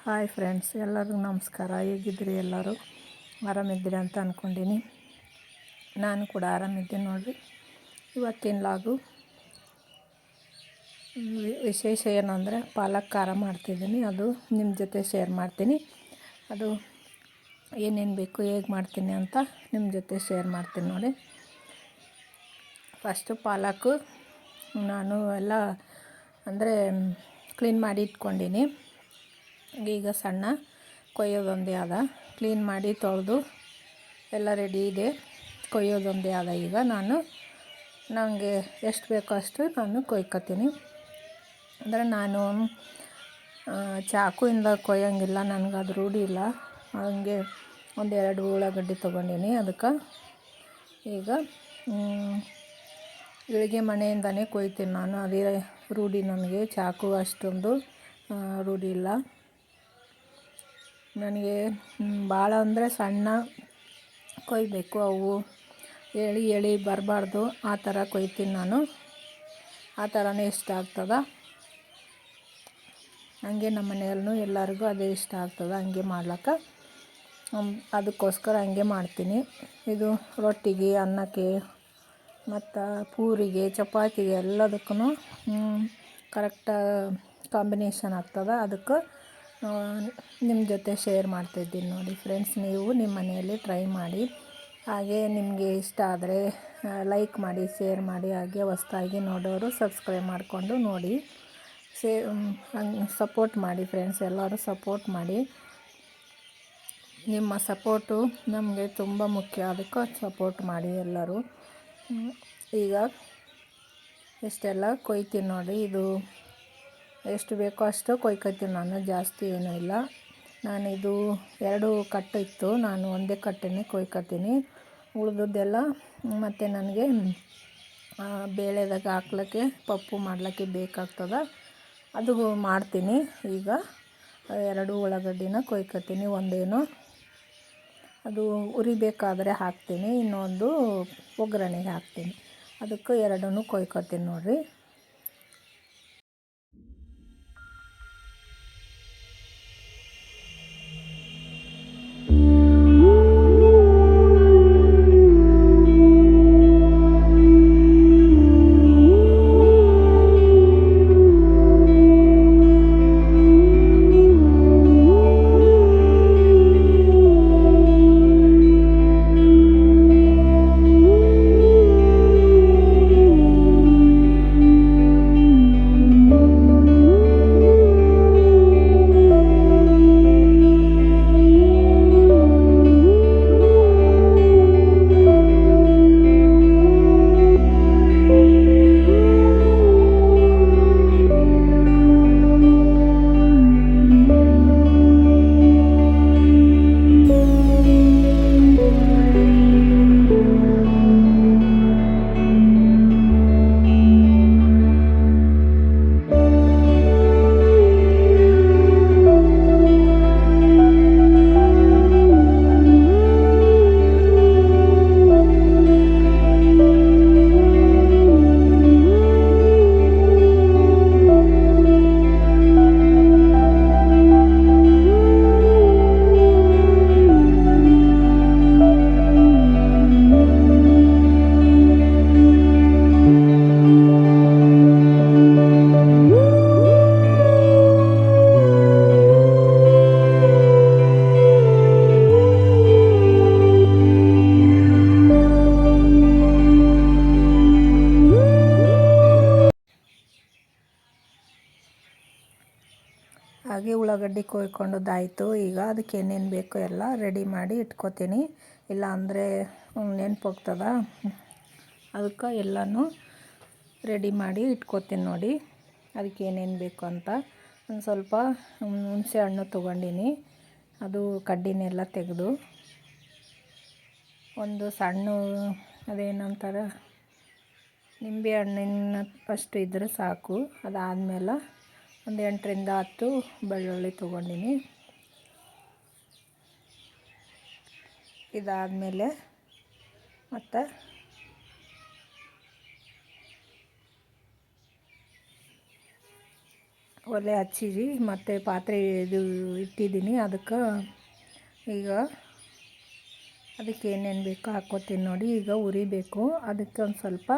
Hi friends, ಎಲ್ಲರಿಗೂ ನಮಸ್ಕಾರ. ಹೇಗಿದ್ದೀರಿ? ಎಲ್ಲರೂ ಆರಾಮಿದ್ದೀರಿ ಅಂತ ಅಂದ್ಕೊಂಡೀನಿ. ನಾನು ಕೂಡ ಆರಾಮಿದ್ದೀನಿ ನೋಡಿರಿ. ಇವತ್ತಿನ ಲಾಗು ವಿಶೇಷ ಏನಂದರೆ ಪಾಲಕ್ ಖಾರ ಮಾಡ್ತಿದ್ದೀನಿ. ಅದು ನಿಮ್ಮ ಜೊತೆ ಶೇರ್ ಮಾಡ್ತೀನಿ. ಅದು ಏನೇನು ಬೇಕು, ಹೇಗೆ ಮಾಡ್ತೀನಿ ಅಂತ ನಿಮ್ಮ ಜೊತೆ ಶೇರ್ ಮಾಡ್ತೀನಿ ನೋಡಿ. ಫಸ್ಟು ಪಾಲಕ್ಕು ನಾನು ಎಲ್ಲ ಅಂದರೆ ಕ್ಲೀನ್ ಮಾಡಿ ಇಟ್ಕೊಂಡೀನಿ. ಈಗ ಸಣ್ಣ ಕೊಯ್ಯೋದೊಂದೇ ಆದ. ಕ್ಲೀನ್ ಮಾಡಿ ತೊಳೆದು ಎಲ್ಲ ರೆಡಿ ಇದೆ. ಕೊಯ್ಯೋದೊಂದೇ ಆದ. ಈಗ ನನಗೆ ಎಷ್ಟು ಬೇಕೋ ಅಷ್ಟು ನಾನು ಕೊಯ್ಕೊತೀನಿ. ಅಂದರೆ ನಾನು ಚಾಕುವಿಂದ ಕೊಯ್ಯೋಂಗಿಲ್ಲ, ನನಗೆ ಅದು ರೂಢಿ ಇಲ್ಲ. ಹಾಗೆ ಒಂದೆರಡು ಉಳ್ಳಾಗಡ್ಡಿ ತೊಗೊಂಡಿನಿ. ಅದಕ್ಕೆ ಈಗ ಇಳಿಗೆ ಮಣೆಯಿಂದನೇ ಕೊಯ್ತೀನಿ ನಾನು. ಅದೇ ರೂಢಿ ನನಗೆ. ಚಾಕು ಅಷ್ಟೊಂದು ರೂಢಿ ಇಲ್ಲ ನನಗೆ. ಭಾಳ ಅಂದರೆ ಸಣ್ಣ ಕೊಯ್ಬೇಕು. ಅವು ಎಳಿ ಬರಬಾರ್ದು, ಆ ಥರ ಕೊಯ್ತೀನಿ ನಾನು. ಆ ಥರನೇ ಇಷ್ಟ ಆಗ್ತದೆ. ಹಂಗೆ ನಮ್ಮ ಮನೆಯಲ್ಲೂ ಎಲ್ಲರಿಗೂ ಅದೇ ಇಷ್ಟ ಆಗ್ತದೆ, ಹಂಗೆ ಮಾಡ್ಲಿಕ್ಕೆ. ಅದಕ್ಕೋಸ್ಕರ ಹಂಗೆ ಮಾಡ್ತೀನಿ. ಇದು ರೊಟ್ಟಿಗೆ, ಅನ್ನಕ್ಕೆ ಮತ್ತು ಪೂರಿಗೆ, ಚಪಾತಿಗೆ ಎಲ್ಲದಕ್ಕೂ ಕರೆಕ್ಟ ಕಾಂಬಿನೇಷನ್ ಆಗ್ತದೆ. ಅದಕ್ಕೆ ನಿಮ್ಮ ಜೊತೆ ಶೇರ್ ಮಾಡ್ತಾಯಿದ್ದೀನಿ ನೋಡಿ ಫ್ರೆಂಡ್ಸ್. ನೀವು ನಿಮ್ಮ ಮನೆಯಲ್ಲಿ ಟ್ರೈ ಮಾಡಿ. ಹಾಗೆ ನಿಮಗೆ ಇಷ್ಟ ಆದರೆ ಲೈಕ್ ಮಾಡಿ, ಶೇರ್ ಮಾಡಿ. ಹಾಗೆ ಹೊಸ್ದಾಗಿ ನೋಡೋರು ಸಬ್ಸ್ಕ್ರೈಬ್ ಮಾಡಿಕೊಂಡು ನೋಡಿ. ಹಂಗೆ ಸಪೋರ್ಟ್ ಮಾಡಿ ಫ್ರೆಂಡ್ಸ್. ಎಲ್ಲರೂ ಸಪೋರ್ಟ್ ಮಾಡಿ. ನಿಮ್ಮ ಸಪೋರ್ಟು ನಮಗೆ ತುಂಬ ಮುಖ್ಯ. ಅದಕ್ಕೆ ಸಪೋರ್ಟ್ ಮಾಡಿ ಎಲ್ಲರೂ. ಈಗ ಇಷ್ಟೆಲ್ಲ ಕೊಯ್ತೀನಿ ನೋಡಿ. ಇದು ಎಷ್ಟು ಬೇಕೋ ಅಷ್ಟು ಕೊಯ್ಕೊತೀನಿ ನಾನು, ಜಾಸ್ತಿ ಏನೂ ಇಲ್ಲ. ನಾನಿದು 2 ಕಟ್ಟು ಇತ್ತು, ನಾನು ಒಂದೇ ಕಟ್ಟನ್ನೇ ಕೊಯ್ಕೊತೀನಿ. ಉಳಿದದ್ದೆಲ್ಲ ಮತ್ತು ನನಗೆ ಬೇಳೆದಾಗ ಹಾಕ್ಲಿಕ್ಕೆ, ಪಪ್ಪು ಮಾಡ್ಲಿಕ್ಕೆ ಬೇಕಾಗ್ತದೆ. ಅದು ಮಾಡ್ತೀನಿ. ಈಗ 2 ಉಳ್ಳಾಗಡ್ಡಿನ ಕೊಯ್ಕೊತೀನಿ. ಒಂದೇನು ಅದು ಉರಿಬೇಕಾದರೆ ಹಾಕ್ತೀನಿ, ಇನ್ನೊಂದು ಒಗ್ಗರಣೆಗೆ ಹಾಕ್ತೀನಿ. ಅದಕ್ಕೆ 2 ಕೊಯ್ಕೊತೀನಿ ನೋಡಿರಿ. ಹಾಗೆ ಉಳ್ಳಾಗಡ್ಡಿ ಕೊಯ್ಕೊಂಡದ್ದಾಯಿತು. ಈಗ ಅದಕ್ಕೆ ಏನೇನು ಬೇಕೋ ಎಲ್ಲ ರೆಡಿ ಮಾಡಿ ಇಟ್ಕೋತೀನಿ. ಇಲ್ಲ ಅಂದರೆ ನೆನಪೋಗ್ತದೆ. ಅದಕ್ಕೆ ಎಲ್ಲನೂ ರೆಡಿ ಮಾಡಿ ಇಟ್ಕೋತೀನಿ ನೋಡಿ. ಅದಕ್ಕೆ ಏನೇನು ಬೇಕು ಅಂತ. ಒಂದು ಸ್ವಲ್ಪ ಹುಣಸೆ ಹಣ್ಣು ತೊಗೊಂಡಿನಿ. ಅದು ಕಡ್ಡಿನೆಲ್ಲ ತೆಗೆದು, ಒಂದು ಸಣ್ಣ ಅದೇನಂತಾರೆ ನಿಂಬೆ ಹಣ್ಣಿನ ಅಷ್ಟು ಇದ್ದರೆ ಸಾಕು. ಅದಾದಮೇಲೆ ಒಂದು 8ರಿಂದ 10 ಬೆಳ್ಳುಳ್ಳಿ ತೊಗೊಂಡಿನಿ. ಇದಾದಮೇಲೆ ಮತ್ತು ಒಲೆ ಹಚ್ಚಿರಿ ಮತ್ತು ಪಾತ್ರೆ ಇದು ಇಟ್ಟಿದ್ದೀನಿ. ಅದಕ್ಕೆ ಈಗ ಅದಕ್ಕೆ ಏನೇನು ಬೇಕೋ ಹಾಕ್ಕೋತೀನಿ ನೋಡಿ. ಈಗ ಉರಿಬೇಕು. ಅದಕ್ಕೆ ಒಂದು ಸ್ವಲ್ಪ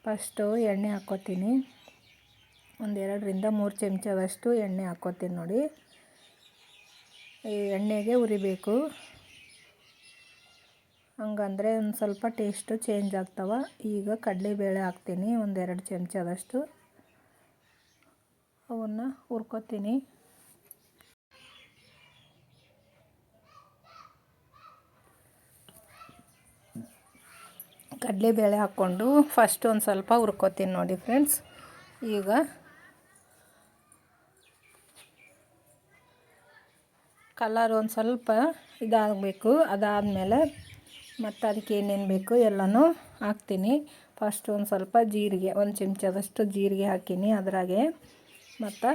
ಫಸ್ಟು ಎಣ್ಣೆ ಹಾಕ್ಕೋತೀನಿ. ಒಂದು 2ರಿಂದ 3 ಚಮಚದಷ್ಟು ಎಣ್ಣೆ ಹಾಕ್ಕೋತೀನಿ ನೋಡಿ. ಈ ಎಣ್ಣೆಗೆ ಉರಿಬೇಕು, ಹಂಗಂದರೆ ಒಂದು ಸ್ವಲ್ಪ ಟೇಸ್ಟು ಚೇಂಜ್ ಆಗ್ತವೆ. ಈಗ ಕಡಲೆಬೇಳೆ ಹಾಕ್ತೀನಿ, ಒಂದು 2 ಚಮಚದಷ್ಟು. ಅವನ್ನು ಹುರ್ಕೋತೀನಿ. ಕಡಲೆಬೇಳೆ ಹಾಕ್ಕೊಂಡು ಫಸ್ಟ್ ಒಂದು ಸ್ವಲ್ಪ ಹುರ್ಕೋತೀನಿ ನೋಡಿ ಫ್ರೆಂಡ್ಸ್. ಈಗ ಕಲರ್ ಒಂದು ಸ್ವಲ್ಪ ಇದಾಗಬೇಕು. ಅದಾದಮೇಲೆ ಮತ್ತು ಅದಕ್ಕೆ ಏನೇನು ಬೇಕು ಎಲ್ಲನೂ ಹಾಕ್ತೀನಿ. ಫಸ್ಟ್ ಒಂದು ಸ್ವಲ್ಪ ಜೀರಿಗೆ, 1 ಚಮಚದಷ್ಟು ಜೀರಿಗೆ ಹಾಕೀನಿ ಅದ್ರಾಗೆ. ಮತ್ತು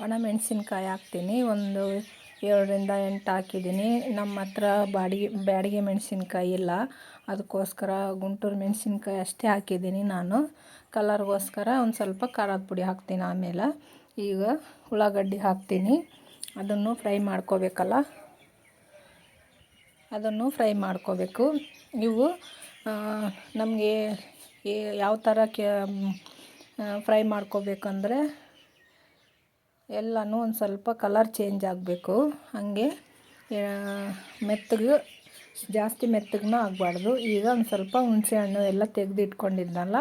ಒಣಮೆಣಸಿನ್ಕಾಯಿ ಹಾಕ್ತೀನಿ, ಒಂದು 7ರಿಂದ 8 ಹಾಕಿದ್ದೀನಿ. ನಮ್ಮ ಹತ್ರ ಬ್ಯಾಡಿಗೆ ಮೆಣಸಿನ್ಕಾಯಿ ಇಲ್ಲ, ಅದಕ್ಕೋಸ್ಕರ ಗುಂಟೂರು ಮೆಣಸಿನ್ಕಾಯಿ ಅಷ್ಟೇ ಹಾಕಿದ್ದೀನಿ ನಾನು. ಕಲರ್ಗೋಸ್ಕರ ಒಂದು ಸ್ವಲ್ಪ ಖಾರದ ಪುಡಿ ಹಾಕ್ತೀನಿ. ಆಮೇಲೆ ಈಗ ಉಳ್ಳಾಗಡ್ಡಿ ಹಾಕ್ತೀನಿ. ಅದನ್ನು ಫ್ರೈ ಮಾಡ್ಕೋಬೇಕಲ್ಲ, ಅದನ್ನು ಫ್ರೈ ಮಾಡ್ಕೋಬೇಕು. ಇವು ನಮಗೆ ಯಾವ ಥರ ಫ್ರೈ ಮಾಡ್ಕೋಬೇಕಂದ್ರೆ ಎಲ್ಲನೂ ಒಂದು ಸ್ವಲ್ಪ ಕಲರ್ ಚೇಂಜ್ ಆಗಬೇಕು. ಹಾಗೆ ಮೆತ್ತಗೆ, ಜಾಸ್ತಿ ಮೆತ್ತಗೂ ಆಗಬಾರ್ದು. ಈಗ ಒಂದು ಸ್ವಲ್ಪ ಹುಣಸೆಹಣ್ಣು ಎಲ್ಲ ತೆಗೆದಿಟ್ಕೊಂಡಿದ್ನಲ್ಲ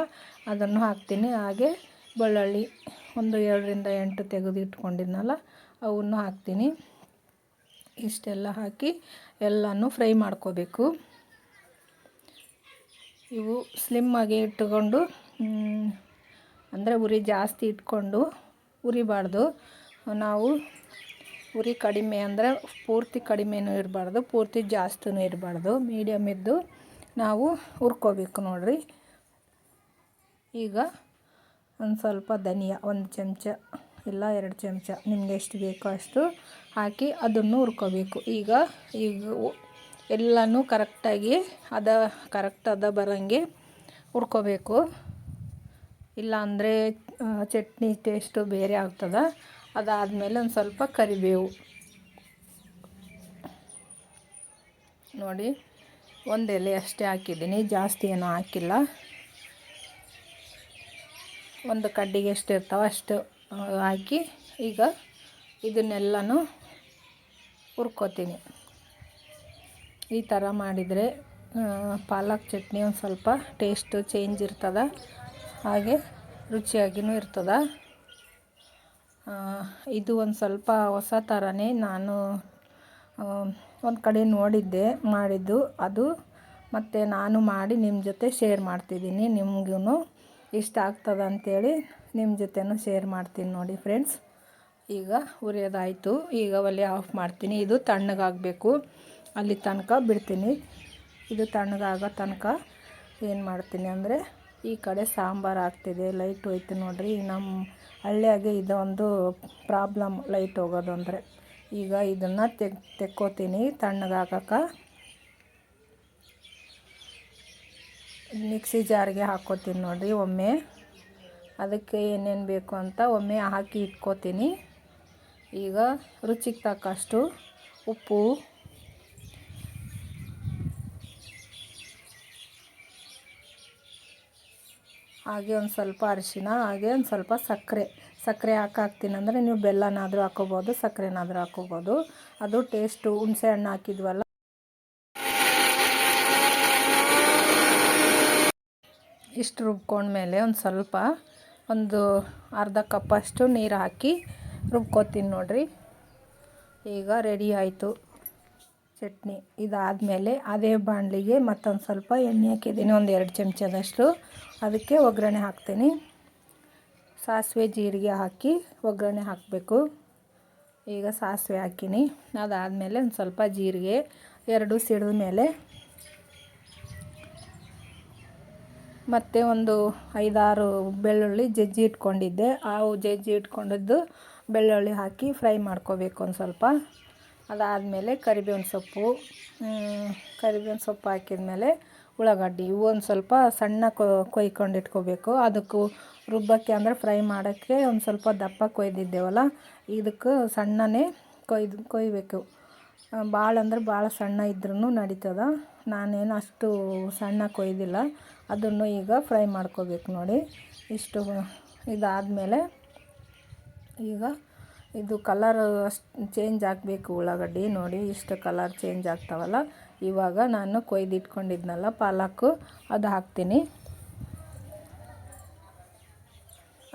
ಅದನ್ನು ಹಾಕ್ತೀನಿ. ಹಾಗೆ ಬೆಳ್ಳುಳ್ಳಿ ಒಂದು 7ರಿಂದ 8 ತೆಗೆದಿಟ್ಕೊಂಡಿದ್ನಲ್ಲ ಅವನ್ನು ಹಾಕ್ತೀನಿ. ಇಷ್ಟೆಲ್ಲ ಹಾಕಿ ಎಲ್ಲನೂ ಫ್ರೈ ಮಾಡ್ಕೋಬೇಕು. ಇವು ಸ್ಲಿಮ್ಮಾಗಿ ಇಟ್ಟುಕೊಂಡು, ಅಂದರೆ ಉರಿ ಜಾಸ್ತಿ ಇಟ್ಕೊಂಡು ಉರಿಬಾರ್ದು. ನಾವು ಉರಿ ಕಡಿಮೆ ಅಂದರೆ ಪೂರ್ತಿ ಕಡಿಮೆನೂ ಇರಬಾರ್ದು, ಪೂರ್ತಿ ಜಾಸ್ತಿನೂ ಇರಬಾರ್ದು, ಮೀಡಿಯಮ್ ಇದ್ದು ನಾವು ಹುರ್ಕೋಬೇಕು ನೋಡಿರಿ. ಈಗ ಒಂದು ಸ್ವಲ್ಪ ಧನಿಯಾ 1 ಚಮಚ ಇಲ್ಲ 2 ಚಮಚ ನಿಮ್ಗೆ ಎಷ್ಟು ಬೇಕೋ ಅಷ್ಟು ಹಾಕಿ ಅದನ್ನು ಹುರ್ಕೋಬೇಕು. ಈಗ ಎಲ್ಲನೂ ಕರೆಕ್ಟಾಗಿ ಕರೆಕ್ಟ್ ಬರೋಂಗೆ ಹುರ್ಕೋಬೇಕು. ಇಲ್ಲಾಂದರೆ ಚಟ್ನಿ ಟೇಸ್ಟು ಬೇರೆ ಆಗ್ತದೆ. ಅದಾದಮೇಲೆ ಒಂದು ಸ್ವಲ್ಪ ಕರಿಬೇವು ನೋಡಿ, 1 ಎಲೆ ಅಷ್ಟೇ ಹಾಕಿದ್ದೀನಿ, ಜಾಸ್ತಿ ಏನೂ ಹಾಕಿಲ್ಲ. ಒಂದು ಕಡ್ಡಿಗೆ ಎಷ್ಟು ಇರ್ತಾವೆ ಅಷ್ಟು ಹಾಕಿ ಈಗ ಇದನ್ನೆಲ್ಲನೂ ಹುರ್ಕೋತೀನಿ. ಈ ಥರ ಮಾಡಿದರೆ ಪಾಲಕ್ ಚಟ್ನಿ ಒಂದು ಸ್ವಲ್ಪ ಟೇಸ್ಟು ಚೇಂಜ್ ಇರ್ತದೆ, ಹಾಗೆ ರುಚಿಯಾಗಿಯೂ ಇರ್ತದೆ. ಇದು ಒಂದು ಸ್ವಲ್ಪ ಹೊಸ ಥರನೇ ನಾನು ಒಂದು ಕಡೆ ನೋಡಿದ್ದೆ ಮಾಡಿದ್ದು ಅದು, ಮತ್ತು ನಾನು ಮಾಡಿ ನಿಮ್ಮ ಜೊತೆ ಶೇರ್ ಮಾಡ್ತಿದ್ದೀನಿ. ನಿಮಗೂ ಇಷ್ಟ ಆಗ್ತದೆ ಅಂಥೇಳಿ ನಿಮ್ಮ ಜೊತೆನೂ ಶೇರ್ ಮಾಡ್ತೀನಿ ನೋಡಿ ಫ್ರೆಂಡ್ಸ್. ಈಗ ಹುರಿಯೋದಾಯಿತು. ಈಗ ಒಲೆ ಆಫ್ ಮಾಡ್ತೀನಿ. ಇದು ತಣ್ಣಗಾಗಬೇಕು, ಅಲ್ಲಿ ತನಕ ಬಿಡ್ತೀನಿ. ಇದು ತಣ್ಣಗಾಗೋ ತನಕ ಏನು ಮಾಡ್ತೀನಿ ಅಂದರೆ, ಈ ಕಡೆ ಸಾಂಬಾರು ಆಗ್ತಿದೆ. ಲೈಟ್ ಹೋಯ್ತು ನೋಡಿರಿ. ನಮ್ಮ ಹಳ್ಳಿಯಾಗೆ ಇದೊಂದು ಪ್ರಾಬ್ಲಮ್, ಲೈಟ್ ಹೋಗೋದು ಅಂದರೆ. ಈಗ ಇದನ್ನು ತೆಕ್ಕೋತೀನಿ ತಣ್ಣಗಾಗಕ್ಕೆ. ಮಿಕ್ಸಿ ಜಾರಿಗೆ ಹಾಕ್ಕೋತೀನಿ ನೋಡಿರಿ ಒಮ್ಮೆ. ಅದಕ್ಕೆ ಏನೇನು ಬೇಕು ಅಂತ ಒಮ್ಮೆ ಹಾಕಿ ಇಟ್ಕೋತೀನಿ. ಈಗ ರುಚಿಗೆ ತಕ್ಕಷ್ಟು ಉಪ್ಪು, ಹಾಗೆ ಒಂದು ಸ್ವಲ್ಪ ಅರಿಶಿನ, ಹಾಗೆ ಒಂದು ಸ್ವಲ್ಪ ಸಕ್ಕರೆ ಹಾಕ್ತೀನಿ. ಅಂದರೆ ನೀವು ಬೆಲ್ಲನಾದರೂ ಹಾಕ್ಕೋಬೋದು, ಸಕ್ಕರೆನಾದರೂ ಹಾಕ್ಕೋಬೋದು. ಅದು ಟೇಸ್ಟು ಹುಣಸೆ ಹಣ್ಣು ಹಾಕಿದ್ವಲ್ಲ. ಇಷ್ಟು ರುಬ್ಕೊಂಡ್ಮೇಲೆ ಒಂದು ಸ್ವಲ್ಪ ಒಂದು ಅರ್ಧ ಕಪ್ಪಷ್ಟು ನೀರು ಹಾಕಿ ರುಬ್ಕೋತೀನಿ ನೋಡಿರಿ. ಈಗ ರೆಡಿ ಆಯಿತು ಚಟ್ನಿ. ಇದಾದಮೇಲೆ ಅದೇ ಬಾಣಲಿಗೆ ಮತ್ತೊಂದು ಸ್ವಲ್ಪ ಎಣ್ಣೆ ಹಾಕಿದ್ದೀನಿ, ಒಂದು 2 ಚಮಚದಷ್ಟು. ಅದಕ್ಕೆ ಒಗ್ಗರಣೆ ಹಾಕ್ತೀನಿ. ಸಾಸಿವೆ ಜೀರಿಗೆ ಹಾಕಿ ಒಗ್ಗರಣೆ ಹಾಕಬೇಕು. ಈಗ ಸಾಸಿವೆ ಹಾಕಿನಿ. ಅದಾದಮೇಲೆ ಒಂದು ಸ್ವಲ್ಪ ಜೀರಿಗೆ 2 ಸಿಡಿದ ಮೇಲೆ ಮತ್ತು ಒಂದು 5-6 ಬೆಳ್ಳುಳ್ಳಿ ಜಜ್ಜಿ ಇಟ್ಕೊಂಡಿದ್ದೆ. ಜಜ್ಜಿ ಇಟ್ಕೊಂಡಿದ್ದು ಬೆಳ್ಳುಳ್ಳಿ ಹಾಕಿ ಫ್ರೈ ಮಾಡ್ಕೋಬೇಕು ಒಂದು ಸ್ವಲ್ಪ. ಅದಾದಮೇಲೆ ಕರಿಬೇವಿನ ಸೊಪ್ಪು ಹಾಕಿದ ಮೇಲೆ ಉಳ್ಳಾಗಡ್ಡಿ ಇವು ಒಂದು ಸ್ವಲ್ಪ ಸಣ್ಣ ಕೊಯ್ಕೊಂಡು ಇಟ್ಕೋಬೇಕು. ಅದಕ್ಕೂ ರುಬ್ಬಕ್ಕೆ ಅಂದರೆ ಫ್ರೈ ಮಾಡೋಕ್ಕೆ ಒಂದು ಸ್ವಲ್ಪ ದಪ್ಪ ಕೊಯ್ದಿದ್ದೇವಲ್ಲ, ಇದಕ್ಕೆ ಸಣ್ಣನೇ ಕೊಯ್ಬೇಕು. ಭಾಳ ಅಂದ್ರೆ ಭಾಳ ಸಣ್ಣ ಇದ್ರೂ ನಡೀತದ. ನಾನೇನು ಅಷ್ಟು ಸಣ್ಣ ಕೊಯ್ದಿಲ್ಲ. ಅದನ್ನು ಈಗ ಫ್ರೈ ಮಾಡ್ಕೋಬೇಕು ನೋಡಿ. ಇಷ್ಟು ಇದಾದಮೇಲೆ ಈಗ ಇದು ಕಲರ್ ಅಷ್ಟು ಚೇಂಜ್ ಆಗಬೇಕು. ಉಳ್ಳಾಗಡ್ಡಿ ನೋಡಿ ಇಷ್ಟು ಕಲರ್ ಚೇಂಜ್ ಆಗ್ತಾವಲ್ಲ, ಇವಾಗ ನಾನು ಕೊಯ್ದಿಟ್ಕೊಂಡಿದ್ನಲ್ಲ ಪಾಲಕ್ಕು ಅದು ಹಾಕ್ತೀನಿ.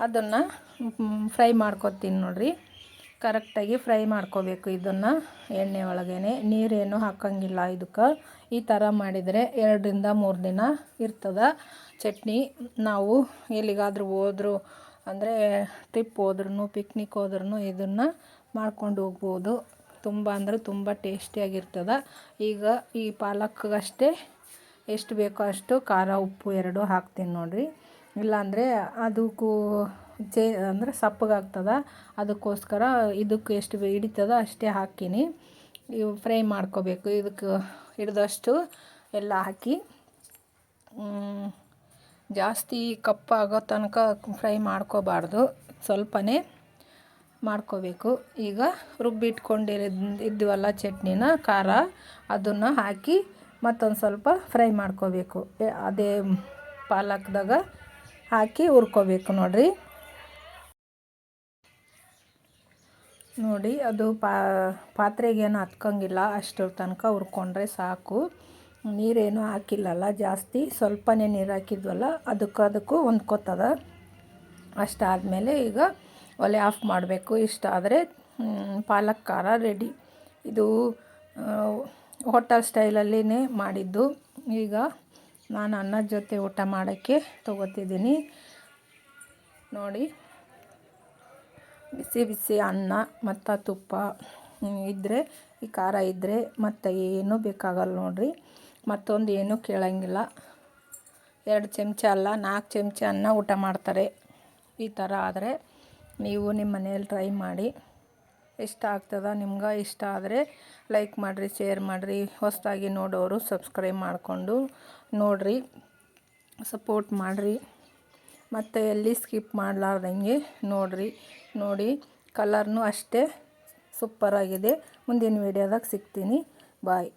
ಅದನ್ನು ಫ್ರೈ ಮಾಡ್ಕೊತೀನಿ ನೋಡಿರಿ. ಕರೆಕ್ಟಾಗಿ ಫ್ರೈ ಮಾಡ್ಕೋಬೇಕು ಇದನ್ನು ಎಣ್ಣೆ ಒಳಗೇ. ನೀರೇನು ಹಾಕೋಂಗಿಲ್ಲ ಇದಕ್ಕೆ. ಈ ಥರ ಮಾಡಿದರೆ 2-3 ದಿನ ಇರ್ತದೆ ಚಟ್ನಿ. ನಾವು ಎಲ್ಲಿಗಾದರೂ ಹೋದ್ರು ಅಂದರೆ ಟ್ರಿಪ್ ಹೋದ್ರೂ ಪಿಕ್ನಿಕ್ ಹೋದ್ರೂ ಇದನ್ನು ಮಾಡ್ಕೊಂಡು ಹೋಗ್ಬೋದು. ತುಂಬ ಅಂದರೆ ತುಂಬ ಟೇಸ್ಟಿಯಾಗಿರ್ತದೆ. ಈಗ ಈ ಪಾಲಕ್ಗಷ್ಟೇ ಎಷ್ಟು ಬೇಕೋ ಅಷ್ಟು ಖಾರ ಉಪ್ಪು 2 ಹಾಕ್ತೀನಿ ನೋಡಿರಿ. ಇಲ್ಲಾಂದರೆ ಅದಕ್ಕೂ ಅಂದರೆ ಸಪ್ಪಗಾಗ್ತದೆ. ಅದಕ್ಕೋಸ್ಕರ ಇದಕ್ಕೆ ಎಷ್ಟು ಹಿಡಿತದ ಅಷ್ಟೇ ಹಾಕೀನಿ. ಇವು ಫ್ರೈ ಮಾಡ್ಕೋಬೇಕು. ಇದಕ್ಕೆ ಹಿಡಿದಷ್ಟು ಎಲ್ಲ ಹಾಕಿ ಜಾಸ್ತಿ ಕಪ್ಪಾಗೋ ತನಕ ಫ್ರೈ ಮಾಡ್ಕೋಬಾರ್ದು, ಸ್ವಲ್ಪನೇ ಮಾಡ್ಕೋಬೇಕು. ಈಗ ರುಬ್ಬಿಟ್ಕೊಂಡಿದ್ವಲ್ಲ ಚಟ್ನಿನ ಖಾರ, ಅದನ್ನು ಹಾಕಿ ಮತ್ತೊಂದು ಸ್ವಲ್ಪ ಫ್ರೈ ಮಾಡ್ಕೋಬೇಕು. ಅದೇ ಪಾಲಕ್ದಾಗ ಹಾಕಿ ಹುರ್ಕೋಬೇಕು ನೋಡಿರಿ. ನೋಡಿ ಅದು ಪಾತ್ರೆಗೇನು ಹತ್ಕೊಂಗಿಲ್ಲ, ಅಷ್ಟರ ತನಕ ಹುರ್ಕೊಂಡ್ರೆ ಸಾಕು. ನೀರೇನು ಹಾಕಿಲ್ಲಲ್ಲ ಜಾಸ್ತಿ, ಸ್ವಲ್ಪನೇ ನೀರು ಹಾಕಿದ್ವಲ್ಲ, ಅದಕ್ಕೂ ಹೊಂದ್ಕೋತದ. ಅಷ್ಟಾದಮೇಲೆ ಈಗ ಒಲೆ ಆಫ್ ಮಾಡಬೇಕು. ಇಷ್ಟಾದರೆ ಪಾಲಕ್ ಖಾರ ರೆಡಿ. ಇದು ಹೋಟೆಲ್ ಸ್ಟೈಲಲ್ಲಿನೇ ಮಾಡಿದ್ದು. ಈಗ ನಾನು ಅನ್ನದ ಜೊತೆ ಊಟ ಮಾಡೋಕ್ಕೆ ತೊಗೋತಿದ್ದೀನಿ ನೋಡಿ. ಬಿಸಿ ಬಿಸಿ ಅನ್ನ ಮತ್ತು ತುಪ್ಪ ಇದ್ದರೆ, ಈ ಖಾರ ಇದ್ದರೆ ಮತ್ತು ಏನೂ ಬೇಕಾಗಲ್ಲ ನೋಡಿರಿ. ಮತ್ತೊಂದು ಏನೂ ಕೇಳೋಂಗಿಲ್ಲ. 2 ಚಮಚ ಅಲ್ಲ 4 ಚಮಚ ಅನ್ನ ಊಟ ಮಾಡ್ತಾರೆ. ಈ ಥರ ಆದರೆ ನೀವು ನಿಮ್ಮ ಮನೇಲಿ ಟ್ರೈ ಮಾಡಿ. ಇಷ್ಟ ಆಗ್ತದೆ ನಿಮ್ಗೆ. ಇಷ್ಟ ಆದರೆ ಲೈಕ್ ಮಾಡಿರಿ, ಶೇರ್ ಮಾಡಿರಿ. ಹೊಸದಾಗಿ ನೋಡೋರು ಸಬ್ಸ್ಕ್ರೈಬ್ ಮಾಡಿಕೊಂಡು ನೋಡಿರಿ, ಸಪೋರ್ಟ್ ಮಾಡಿರಿ. ಮತ್ತು ಎಲ್ಲಿ ಸ್ಕಿಪ್ ಮಾಡಲಾರ್ದಂಗೆ ನೋಡಿ. ಕಲರ್ನೂ ಅಷ್ಟೇ ಸೂಪರಾಗಿದೆ. ಮುಂದಿನ ವೀಡಿಯೋದಾಗ ಸಿಗ್ತೀನಿ. ಬಾಯ್.